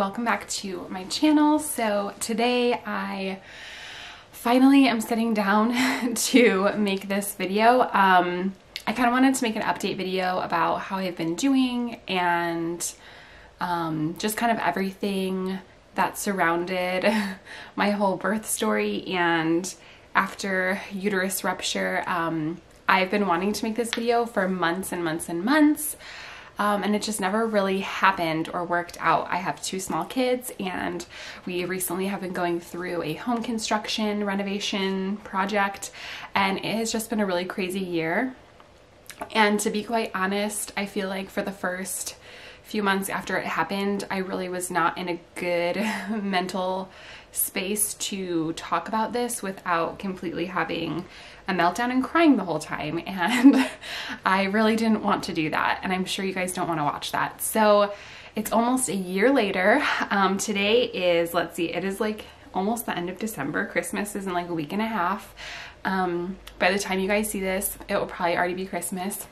welcome back to my channel. So today I finally am sitting down to make this video. I kind of wanted to make an update video about how I've been doing and just kind of everything that surrounded my whole birth story. And after uterus rupture, I've been wanting to make this video for months and months and months. And it just never really happened or worked out. I have two small kids and we recently have been going through a home construction renovation project, and it has just been a really crazy year. And to be quite honest, I feel like for the first few months after it happened, I really was not in a good mental space to talk about this without completely having a meltdown and crying the whole time, and I really didn't want to do that, and I'm sure you guys don't want to watch that. So it's almost a year later. Today is, let's see, it is like almost the end of December. Christmas is in like a week and a half. By the time you guys see this, it will probably already be Christmas.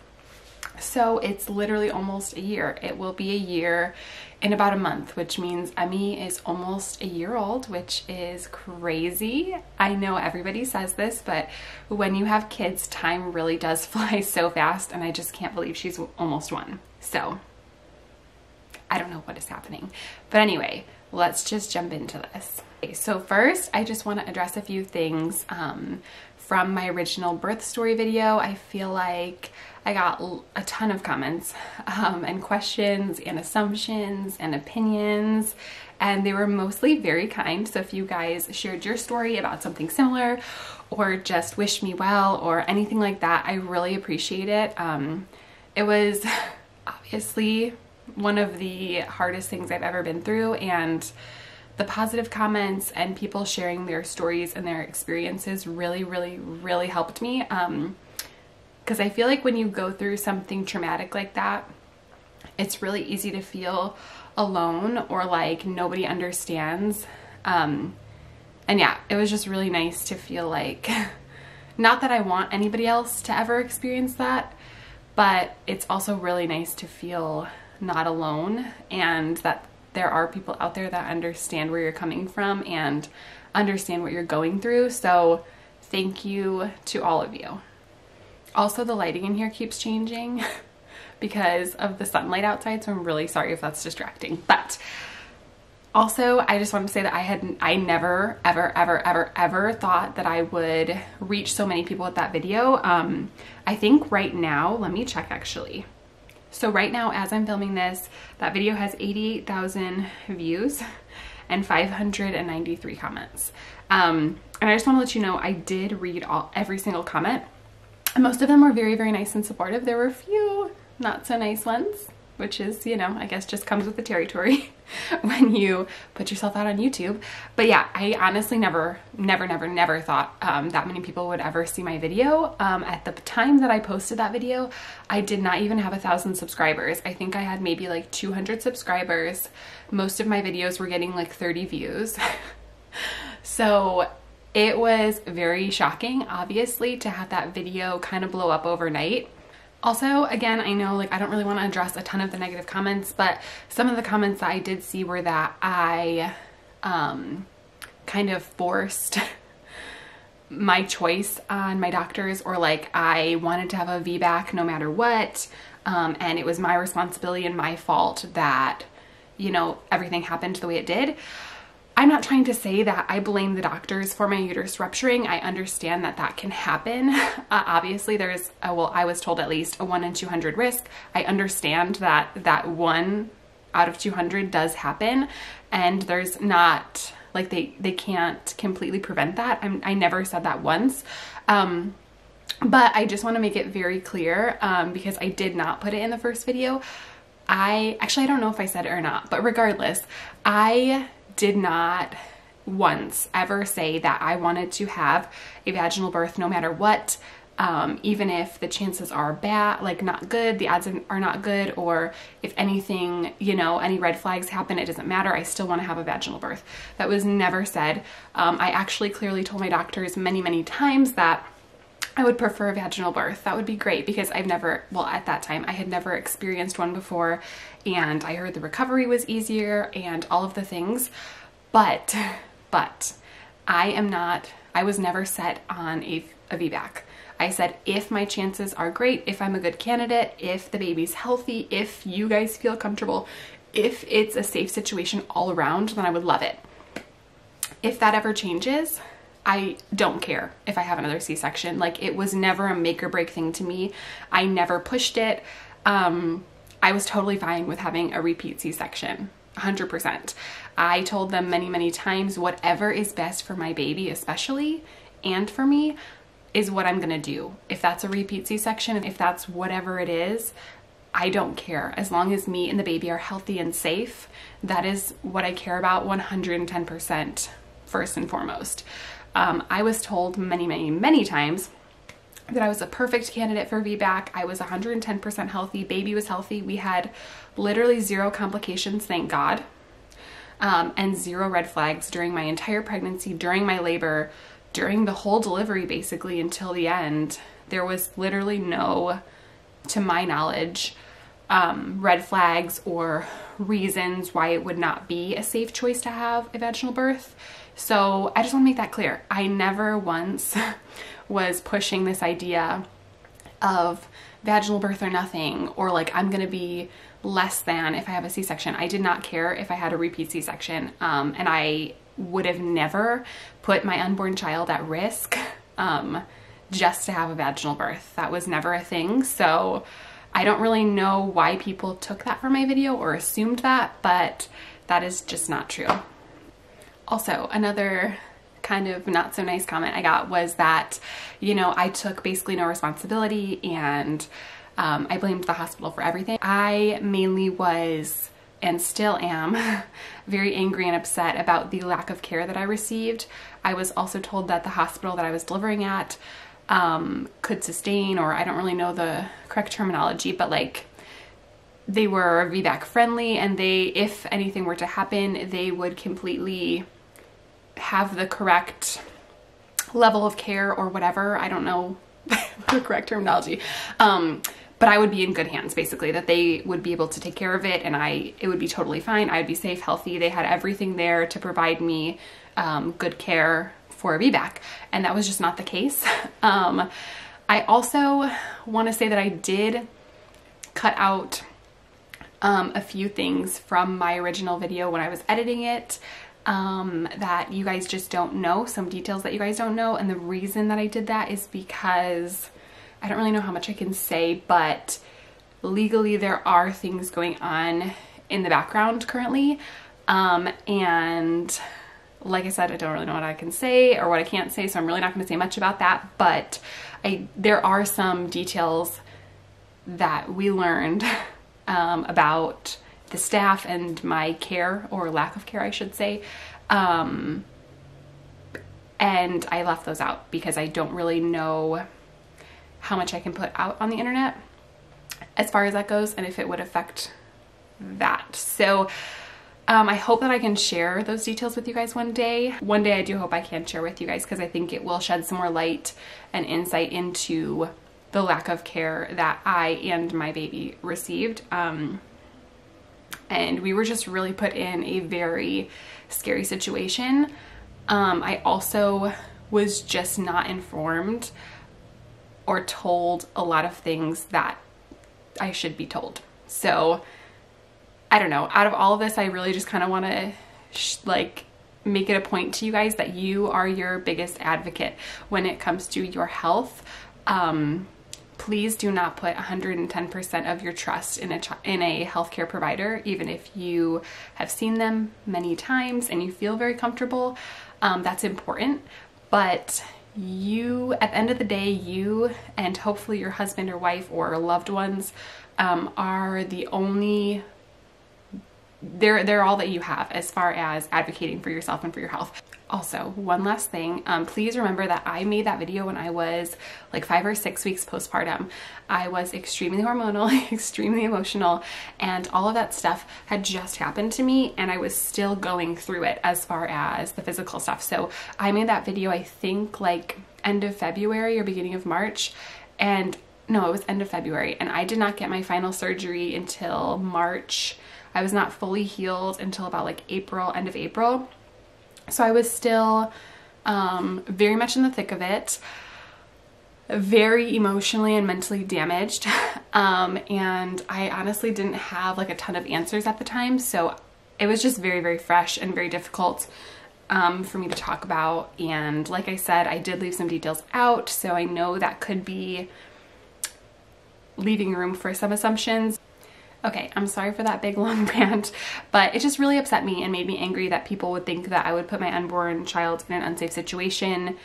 So it's literally almost a year. It will be a year in about a month, which means Emmy is almost a year old, which is crazy. I know everybody says this, but when you have kids, time really does fly so fast, and I just can't believe she's almost one. So I don't know what is happening. But anyway, let's just jump into this. Okay, so first, I just want to address a few things from my original birth story video. I feel like I got a ton of comments and questions and assumptions and opinions, and they were mostly very kind. So if you guys shared your story about something similar or just wished me well or anything like that, I really appreciate it. It was obviously one of the hardest things I've ever been through, and the positive comments and people sharing their stories and their experiences really helped me. Because I feel like when you go through something traumatic like that, it's really easy to feel alone or like nobody understands. And yeah, it was just really nice to feel like, not that I want anybody else to ever experience that, but it's also really nice to feel not alone, and that there are people out there that understand where you're coming from and understand what you're going through. So thank you to all of you. Also, the lighting in here keeps changing because of the sunlight outside, so I'm really sorry if that's distracting. But also, I just want to say that I never ever thought that I would reach so many people with that video. I think right now, let me check actually. So right now, as I'm filming this, that video has 88,000 views and 593 comments. And I just want to let you know, I did read every single comment. Most of them were very nice and supportive. There were a few not so nice ones, which is, you know, I guess just comes with the territory when you put yourself out on YouTube. But yeah, I honestly never thought that many people would ever see my video. At the time that I posted that video, I did not even have 1,000 subscribers. I think I had maybe like 200 subscribers. Most of my videos were getting like 30 views. So it was very shocking, obviously, to have that video kind of blow up overnight. Also, again, I know like I don't really want to address a ton of the negative comments, but some of the comments that I did see were that I kind of forced my choice on my doctors, or like I wanted to have a VBAC no matter what, and it was my responsibility and my fault that, you know, everything happened the way it did. I'm not trying to say that I blame the doctors for my uterus rupturing. I understand that that can happen. Obviously there's, well, I was told at least a 1 in 200 risk. I understand that 1 out of 200 does happen, and there's not, like they can't completely prevent that. I never said that once. But I just want to make it very clear, because I did not put it in the first video. I don't know if I said it or not, but regardless, I did not once ever say that I wanted to have a vaginal birth no matter what, even if the chances are bad, like not good, the odds are not good, or if anything, you know, any red flags happen, it doesn't matter, I still want to have a vaginal birth. That was never said. I actually clearly told my doctors many times that I would prefer a vaginal birth. That would be great because I've never, well, at that time, I had never experienced one before, and I heard the recovery was easier and all of the things. But I was never set on a VBAC. I said, if my chances are great, if I'm a good candidate, if the baby's healthy, if you guys feel comfortable, if it's a safe situation all around, then I would love it. If that ever changes, I don't care if I have another C-section. Like, it was never a make or break thing to me. I never pushed it. I was totally fine with having a repeat C-section, 100%. I told them many, many times, whatever is best for my baby especially, and for me, is what I'm gonna do. If that's a repeat C-section, if that's whatever it is, I don't care. As long as me and the baby are healthy and safe, that is what I care about 110%, first and foremost. I was told many, many, many times that I was a perfect candidate for VBAC. I was 110% healthy. Baby was healthy. We had literally 0 complications, thank God, and 0 red flags during my entire pregnancy, during my labor, during the whole delivery, basically until the end. There was literally no, to my knowledge, red flags or reasons why it would not be a safe choice to have a vaginal birth. So I just want to make that clear. I never once was pushing this idea of vaginal birth or nothing, or like I'm going to be less than if I have a C-section. I did not care if I had a repeat C-section, and I would have never put my unborn child at risk just to have a vaginal birth. That was never a thing. So I don't really know why people took that from my video or assumed that, but that is just not true. Also, another kind of not so nice comment I got was that, you know, I took basically no responsibility and I blamed the hospital for everything. I mainly was, and still am, very angry and upset about the lack of care that I received. I was also told that the hospital that I was delivering at could sustain, or I don't really know the correct terminology, but like they were VBAC friendly, and they, if anything were to happen, they would completely have the correct level of care or whatever. I don't know the correct terminology. But I would be in good hands, basically, that they would be able to take care of it, and it would be totally fine. I'd be safe, healthy. They had everything there to provide me good care for a VBAC, and that was just not the case. I also want to say that I did cut out a few things from my original video when I was editing it that you guys just don't know, some details that you guys don't know, and the reason that I did that is because I don't really know how much I can say, but legally there are things going on in the background currently, and like I said, I don't really know what I can say or what I can't say, so I'm really not going to say much about that, but there are some details that we learned about the staff and my care, or lack of care I should say, and I left those out because I don't really know how much I can put out on the internet as far as that goes, and if it would affect that. So I hope that I can share those details with you guys one day. One day I do hope I can share with you guys, because I think it will shed some more light and insight into the lack of care that I and my baby received. And we were just really put in a very scary situation. I also was just not informed or told a lot of things that I should be told. So I don't know, out of all of this, I really just kind of want to like make it a point to you guys that you are your biggest advocate when it comes to your health. Please do not put 110% of your trust in a healthcare provider, even if you have seen them many times and you feel very comfortable. That's important, but you, at the end of the day, you and hopefully your husband or wife or loved ones are the only, they're all that you have as far as advocating for yourself and for your health. Also, one last thing, please remember that I made that video when I was like 5 or 6 weeks postpartum. I was extremely hormonal, extremely emotional, and all of that stuff had just happened to me, and I was still going through it as far as the physical stuff. So I made that video, I think like end of February or beginning of March, and no, it was end of February, and I did not get my final surgery until March. I was not fully healed until about like April, end of April. So I was still very much in the thick of it, very emotionally and mentally damaged. And I honestly didn't have like a ton of answers at the time. So it was just very, very fresh and very difficult for me to talk about. And like I said, I did leave some details out. So I know that could be leaving room for some assumptions. Okay, I'm sorry for that big long rant, but it just really upset me and made me angry that people would think that I would put my unborn child in an unsafe situation.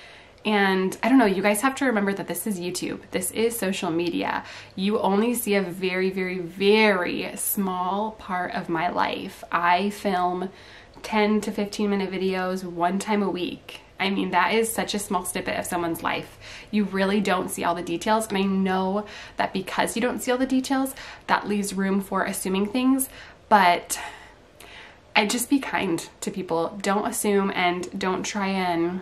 And I don't know, you guys have to remember that this is YouTube. This is social media. You only see a very, very, very small part of my life. I film 10 to 15 minute videos one time a week. I mean, that is such a small snippet of someone's life. You really don't see all the details. And I know that because you don't see all the details, that leaves room for assuming things. But I just be kind to people. Don't assume and don't try and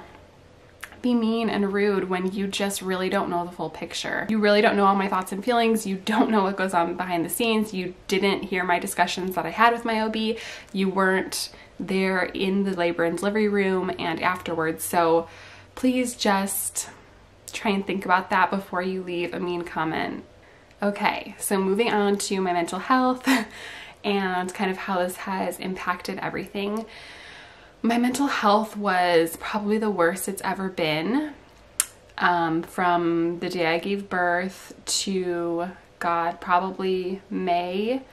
be mean and rude when you just really don't know the full picture. You really don't know all my thoughts and feelings. You don't know what goes on behind the scenes. You didn't hear my discussions that I had with my OB. You weren't there in the labor and delivery room and afterwards. So please just try and think about that before you leave a mean comment. Okay, so moving on to my mental health and kind of how this has impacted everything. My mental health was probably the worst it's ever been. From the day I gave birth to, God, probably May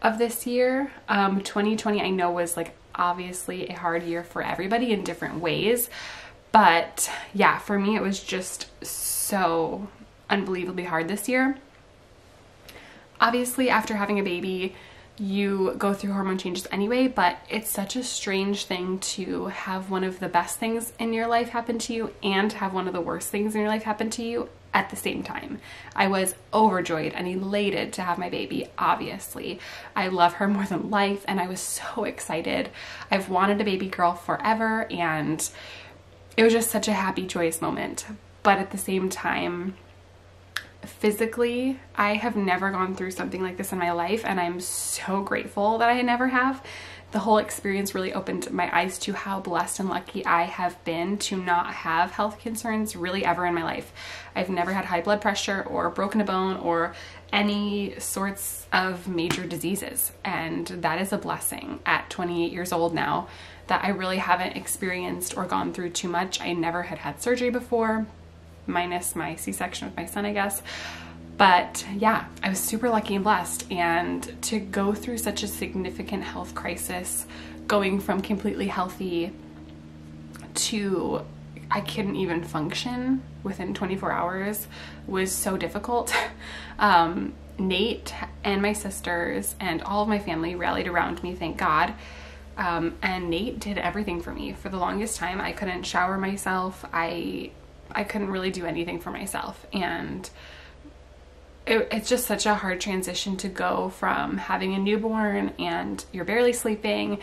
of this year. 2020 I know was like obviously a hard year for everybody in different ways, but yeah, for me it was just so unbelievably hard this year. Obviously after having a baby you go through hormone changes anyway, but it's such a strange thing to have one of the best things in your life happen to you and have one of the worst things in your life happen to you at the same time. I was overjoyed and elated to have my baby, obviously. I love her more than life and I was so excited. I've wanted a baby girl forever and it was just such a happy, joyous moment. But at the same time, physically, I have never gone through something like this in my life and I'm so grateful that I never have. The whole experience really opened my eyes to how blessed and lucky I have been to not have health concerns really ever in my life. I've never had high blood pressure or broken a bone or any sorts of major diseases, and that is a blessing at 28 years old now that I really haven't experienced or gone through too much. I never had surgery before, minus my C-section with my son, I guess. But yeah, I was super lucky and blessed, and to go through such a significant health crisis, going from completely healthy to I couldn't even function within 24 hours was so difficult. Nate and my sisters and all of my family rallied around me, thank God. And Nate did everything for me. For the longest time, I couldn't shower myself. I couldn't really do anything for myself, and it's just such a hard transition to go from having a newborn and you're barely sleeping,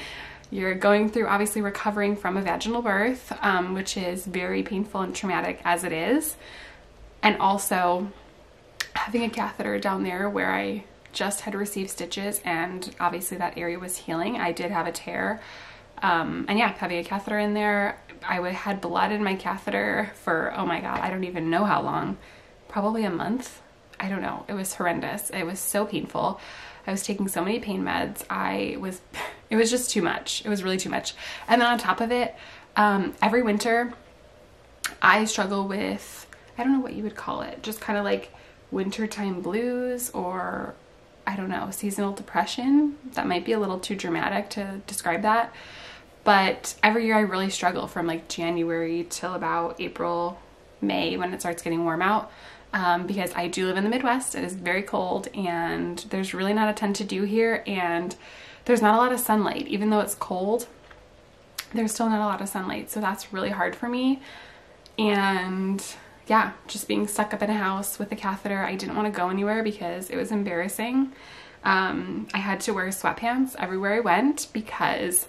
you're going through obviously recovering from a vaginal birth, which is very painful and traumatic as it is, and also having a catheter down there where I just had received stitches and obviously that area was healing. I did have a tear, and yeah, having a catheter in there, I had blood in my catheter for, oh my God, I don't even know how long, probably a month. I don't know. It was horrendous. It was so painful. I was taking so many pain meds. It was just too much. It was really too much. And then on top of it, every winter I struggle with, I don't know what you would call it, just kind of like wintertime blues, or I don't know, seasonal depression. That might be a little too dramatic to describe that. But every year I really struggle from like January till about April, May, when it starts getting warm out. Because I do live in the Midwest. It is very cold and there's really not a ton to do here, and there's not a lot of sunlight. Even though it's cold, there's still not a lot of sunlight. So that's really hard for me. And yeah, just being stuck up in a house with a catheter. I didn't want to go anywhere because it was embarrassing. I had to wear sweatpants everywhere I went because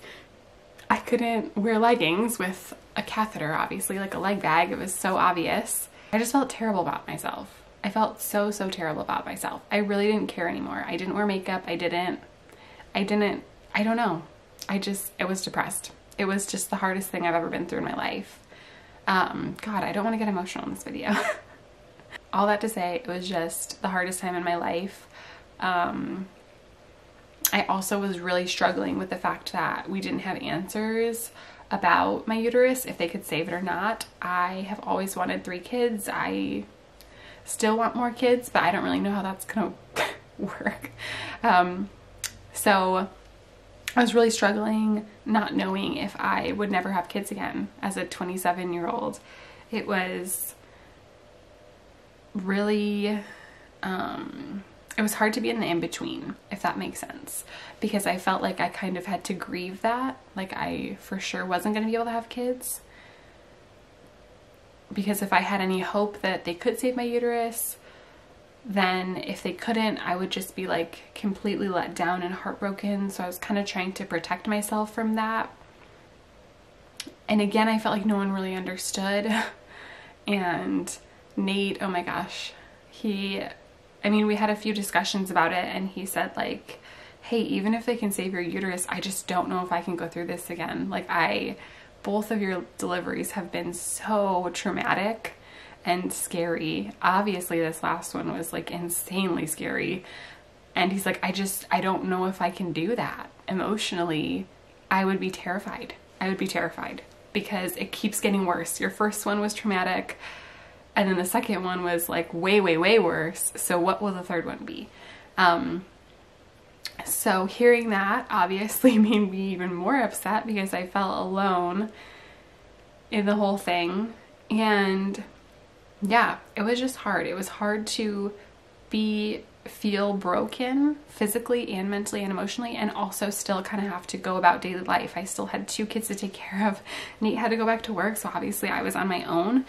I couldn't wear leggings with a catheter, obviously, like a leg bag. It was so obvious. I just felt terrible about myself. I felt so terrible about myself. I really didn't care anymore. I didn't wear makeup. I don't know. I was depressed. It was just the hardest thing I've ever been through in my life. God, I don't want to get emotional in this video. All that to say, it was just the hardest time in my life. I also was really struggling with the fact that we didn't have answers about my uterus, if they could save it or not. I have always wanted 3 kids. I still want more kids, but I don't really know how that's gonna work. So I was really struggling, not knowing if I would never have kids again as a 27-year-old. It was really, it was hard to be in the in-between, if that makes sense, because I felt like I kind of had to grieve that. Like I for sure wasn't going to be able to have kids, because if I had any hope that they could save my uterus, then if they couldn't, I would just be like completely let down and heartbroken. So I was kind of trying to protect myself from that. And again, I felt like no one really understood. And Nate, oh my gosh, we had a few discussions about it, and he said like, hey, even if they can save your uterus, I just don't know if I can go through this again. Like both of your deliveries have been so traumatic and scary. Obviously this last one was like insanely scary. And he's like, I don't know if I can do that. Emotionally, I would be terrified. Because it keeps getting worse. Your first one was traumatic, and then the second one was like way worse. So what will the third one be? So hearing that obviously made me even more upset, because I felt alone in the whole thing. And yeah, it was just hard. It was hard to feel broken physically and mentally and emotionally, and also still kind of have to go about daily life. I still had 2 kids to take care of. Nate had to go back to work, so obviously I was on my own.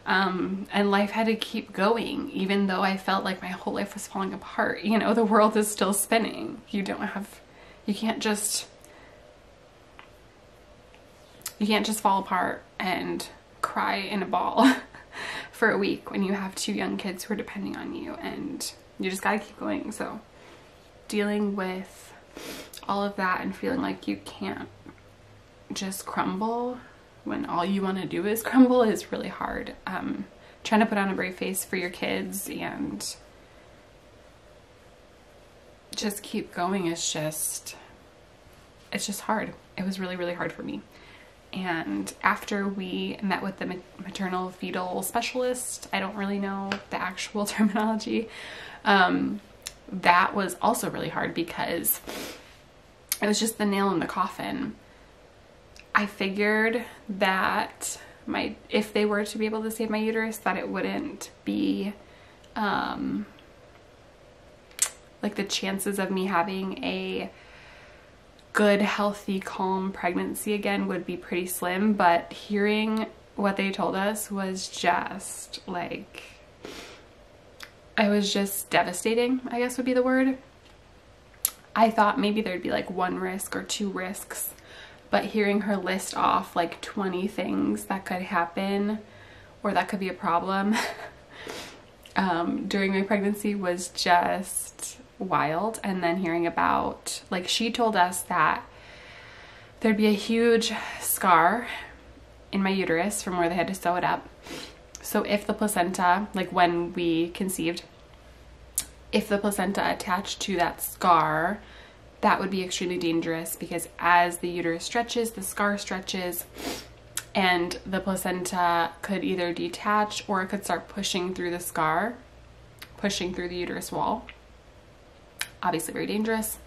And life had to keep going, even though I felt like my whole life was falling apart. You know, the world is still spinning. You can't just fall apart and cry in a ball for a week when you have 2 young kids who are depending on you, and you just gotta keep going. So dealing with all of that and feeling like you can't just crumble when all you want to do is crumble is really hard. Trying to put on a brave face for your kids and just keep going is just hard. It was really hard for me. And after we met with the maternal fetal specialist, I don't really know the actual terminology, that was also really hard, because it was just the nail in the coffin. I figured that if they were to be able to save my uterus, that it wouldn't be like the chances of me having a good, healthy, calm pregnancy again would be pretty slim. But hearing what they told us was just like, it was just devastating, I guess would be the word. I thought maybe there'd be like 1 risk or 2 risks, but hearing her list off like 20 things that could happen or that could be a problem during my pregnancy was just wild. And then hearing about, like, she told us that there'd be a huge scar in my uterus from where they had to sew it up. So if the placenta, like when we conceived, if the placenta attached to that scar, that would be extremely dangerous, because as the uterus stretches, the scar stretches, and the placenta could either detach or it could start pushing through the scar, pushing through the uterus wall. Obviously very dangerous.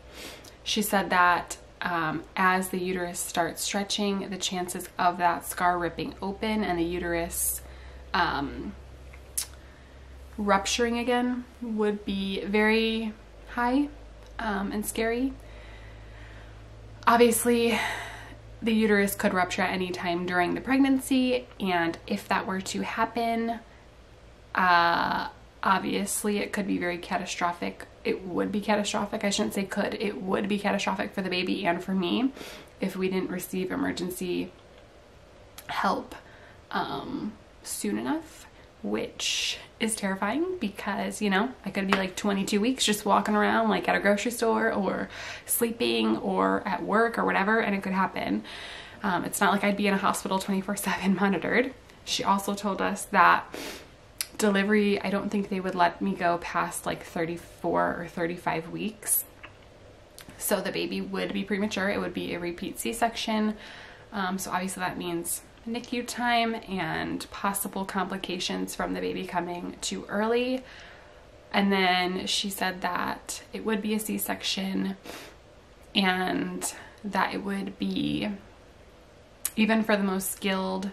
She said that as the uterus starts stretching, the chances of that scar ripping open and the uterus rupturing again would be very high and scary. Obviously, the uterus could rupture at any time during the pregnancy, and if that were to happen, obviously it could be very catastrophic. It would be catastrophic. I shouldn't say could. It would be catastrophic for the baby and for me if we didn't receive emergency help soon enough, which is terrifying because, you know, I could be like 22 weeks just walking around like at a grocery store or sleeping or at work or whatever, and it could happen. It's not like I'd be in a hospital 24/7 monitored. She also told us that delivery, I don't think they would let me go past like 34 or 35 weeks. So the baby would be premature. It would be a repeat C-section. So obviously that means NICU time and possible complications from the baby coming too early. And then she said that it would be a C-section and that it would be, even for the most skilled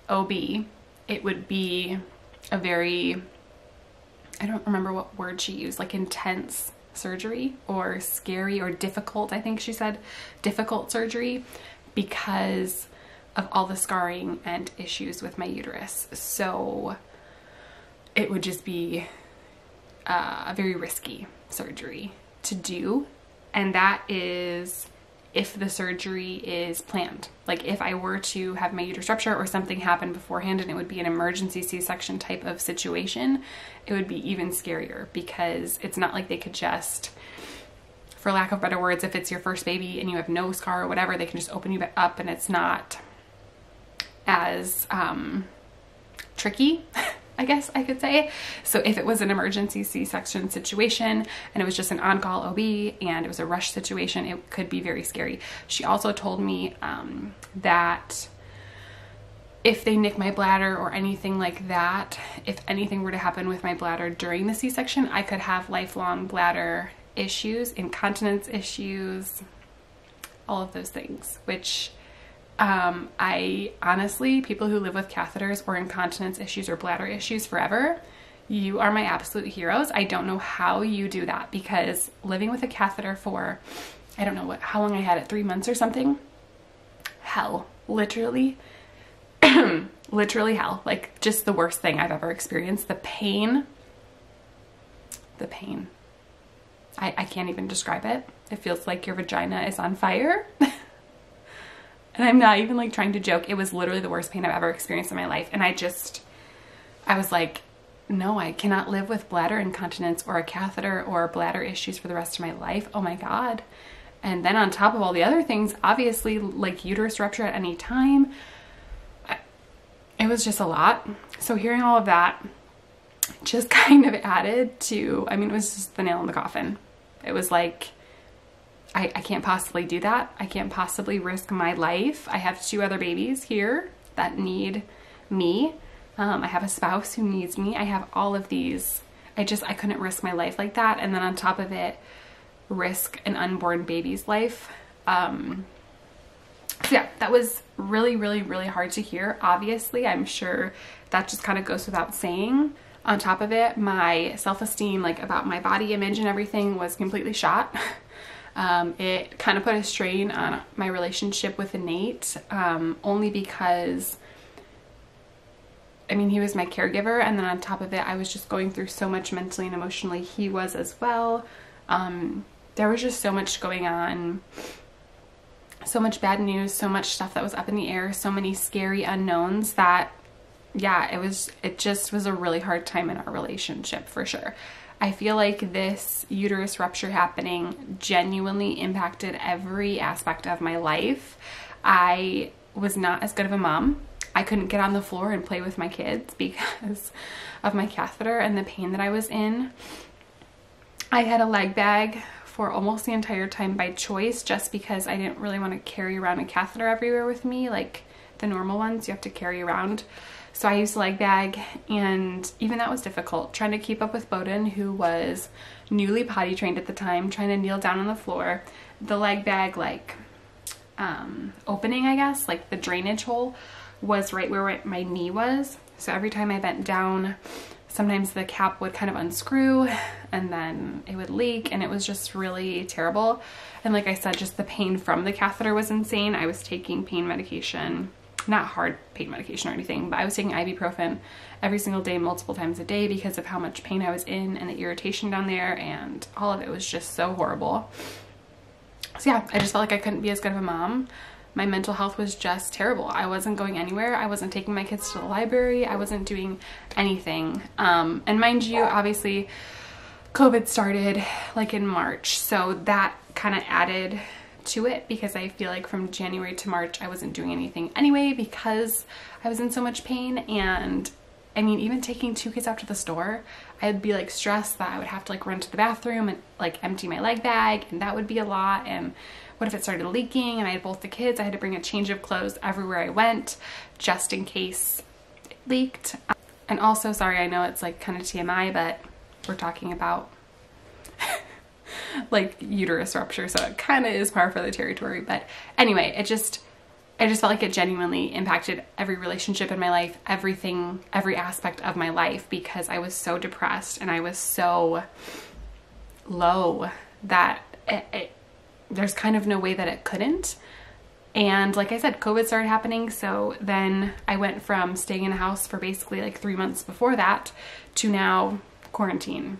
OB, it would be a very, I don't remember what word she used, like intense surgery or scary or difficult. I think she said difficult surgery because of all the scarring and issues with my uterus. So it would just be a very risky surgery to do. And that is if the surgery is planned. Like if I were to have my uterus rupture or something happen beforehand and it would be an emergency C-section type of situation, it would be even scarier because it's not like they could just, for lack of better words, if it's your first baby and you have no scar or whatever, they can just open you up and it's not as tricky, I guess I could say. So if it was an emergency C-section situation and it was just an on-call OB and it was a rush situation, it could be very scary. She also told me that if they nick my bladder or anything like that, if anything were to happen with my bladder during the C-section, I could have lifelong bladder issues, incontinence issues, all of those things, which I honestly, people who live with catheters or incontinence issues or bladder issues forever, you are my absolute heroes. I don't know how you do that because living with a catheter for, I don't know how long I had it, 3 months or something. Hell, literally, literally hell. Like just the worst thing I've ever experienced. The pain, I can't even describe it. It feels like your vagina is on fire. And I'm not even like trying to joke. It was literally the worst pain I've ever experienced in my life. And I was like, no, I cannot live with bladder incontinence or a catheter or bladder issues for the rest of my life. Oh my God. And then on top of all the other things, obviously like uterus rupture at any time, it was just a lot. So hearing all of that just kind of added to, I mean, it was just the nail in the coffin. It was like, I can't possibly do that. I can't possibly risk my life. I have 2 other babies here that need me. I have a spouse who needs me. I have all of these. I couldn't risk my life like that. And then on top of it, risk an unborn baby's life. So yeah, that was really, really, really hard to hear. Obviously, I'm sure that just kind of goes without saying. On top of it, my self-esteem, like about my body image and everything, was completely shot. It kind of put a strain on my relationship with Nate, only because, I mean, he was my caregiver, and then on top of it, I was just going through so much mentally and emotionally. He was as well. There was just so much going on, so much bad news, so much stuff that was up in the air, so many scary unknowns that, yeah, it just was a really hard time in our relationship for sure. I feel like this uterus rupture happening genuinely impacted every aspect of my life. I was not as good of a mom. I couldn't get on the floor and play with my kids because of my catheter and the pain that I was in. I had a leg bag for almost the entire time by choice, just because I didn't really want to carry around a catheter everywhere with me, like the normal ones you have to carry around. So I used a leg bag, and even that was difficult, trying to keep up with Bowden, who was newly potty trained at the time, trying to kneel down on the floor. The leg bag, like, opening, I guess, like the drainage hole was right where my knee was. So every time I bent down, sometimes the cap would kind of unscrew and then it would leak, and it was just really terrible. And like I said, just the pain from the catheter was insane. I was taking pain medication, not hard pain medication or anything, but I was taking ibuprofen every single day, multiple times a day, because of how much pain I was in and the irritation down there, and all of it was just so horrible. So yeah, I just felt like I couldn't be as good of a mom. my mental health was just terrible. I wasn't going anywhere. I wasn't taking my kids to the library. I wasn't doing anything. And mind you, obviously COVID started like in March. So that kind of added to it, because I feel like from January to March, I wasn't doing anything anyway because I was in so much pain. And I mean, even taking 2 kids out to the store, I'd be like stressed that I would have to like run to the bathroom and like empty my leg bag, and that would be a lot. And what if it started leaking and I had both the kids? I had to bring a change of clothes everywhere I went just in case it leaked. And also, sorry, I know it's like kind of TMI, but we're talking about like uterus rupture, so it kind of is par for the territory. But anyway, I just felt like it genuinely impacted every relationship in my life, everything, every aspect of my life, because I was so depressed and I was so low that there's kind of no way that it couldn't. And like I said, COVID started happening. So then I went from staying in a house for basically like 3 months before that to now quarantine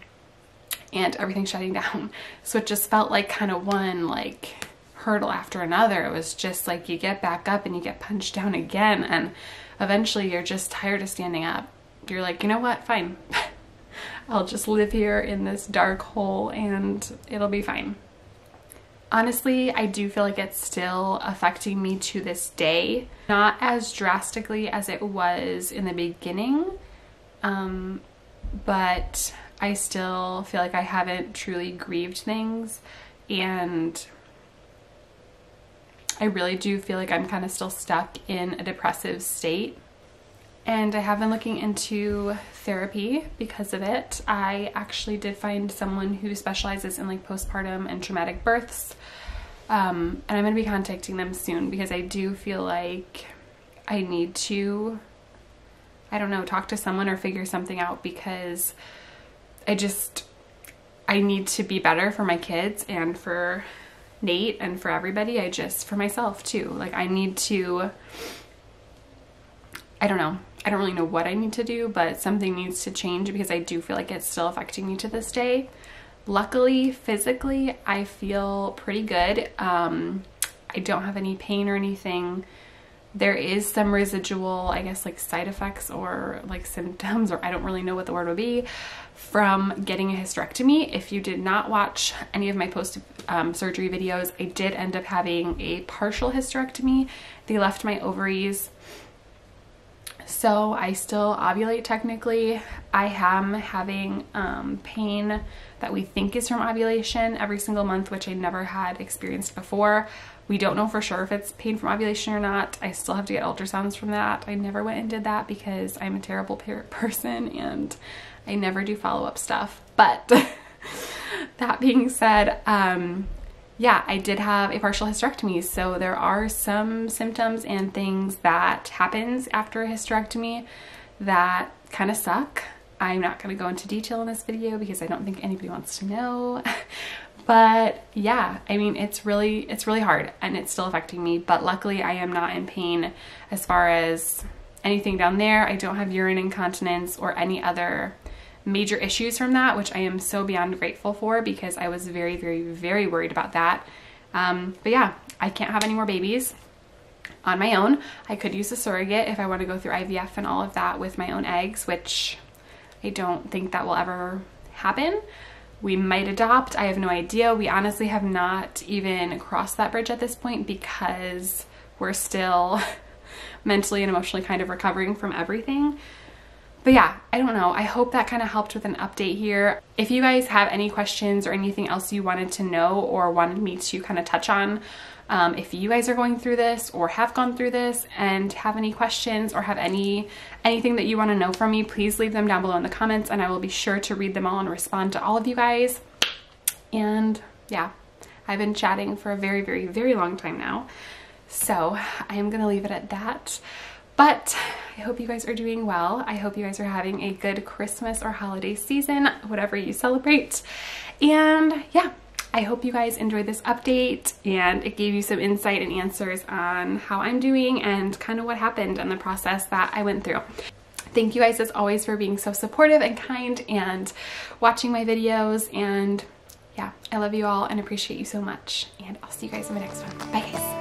and everything shutting down. So it just felt like kind of one like hurdle after another. It was just like you get back up and you get punched down again, and eventually you're just tired of standing up. You're like, you know what, fine. I'll just live here in this dark hole and it'll be fine. Honestly, I do feel like it's still affecting me to this day. Not as drastically as it was in the beginning, but I still feel like I haven't truly grieved things, and I really do feel like I'm kind of still stuck in a depressive state. And I have been looking into therapy because of it. I actually did find someone who specializes in like postpartum and traumatic births. And I'm going to be contacting them soon, because I do feel like I need to, I don't know, talk to someone or figure something out, because I need to be better for my kids and for Nate and for everybody. For myself too. Like I need to, I don't know. I don't really know what I need to do, but something needs to change, because I do feel like it's still affecting me to this day. Luckily, physically, I feel pretty good. I don't have any pain or anything. There is some residual, I guess, like side effects or like symptoms, or I don't really know what the word would be, from getting a hysterectomy. If you did not watch any of my post-surgery videos, I did end up having a partial hysterectomy. They left my ovaries, so I still ovulate technically. I am having pain that we think is from ovulation every single month, which I never had experienced before. We don't know for sure if it's pain from ovulation or not. I still have to get ultrasounds from that. I never went and did that because I'm a terrible person and I never do follow-up stuff. But that being said, yeah, I did have a partial hysterectomy. So there are some symptoms and things that happens after a hysterectomy that kind of suck. I'm not going to go into detail in this video because I don't think anybody wants to know. But yeah, I mean, it's really hard and it's still affecting me, but luckily I am not in pain as far as anything down there. I don't have urine incontinence or any other major issues from that, which I am so beyond grateful for, because I was very, very, very worried about that. But yeah, I can't have any more babies on my own. I could use a surrogate if I want to go through IVF and all of that with my own eggs, which I don't think that will ever happen. We might adopt. I have no idea. We honestly have not even crossed that bridge at this point, because we're still mentally and emotionally kind of recovering from everything. But yeah, I don't know. I hope that kind of helped with an update here. If you guys have any questions or anything else you wanted to know or wanted me to kind of touch on, if you guys are going through this or have gone through this and have any questions or have anything that you want to know from me, please leave them down below in the comments and I will be sure to read them all and respond to all of you guys. And yeah, I've been chatting for a very, very, very long time now. So I am going to leave it at that. But I hope you guys are doing well. I hope you guys are having a good Christmas or holiday season, whatever you celebrate. And yeah, I hope you guys enjoyed this update and it gave you some insight and answers on how I'm doing and kind of what happened and the process that I went through. Thank you guys as always for being so supportive and kind and watching my videos. And yeah, I love you all and appreciate you so much. And I'll see you guys in my next one. Bye guys.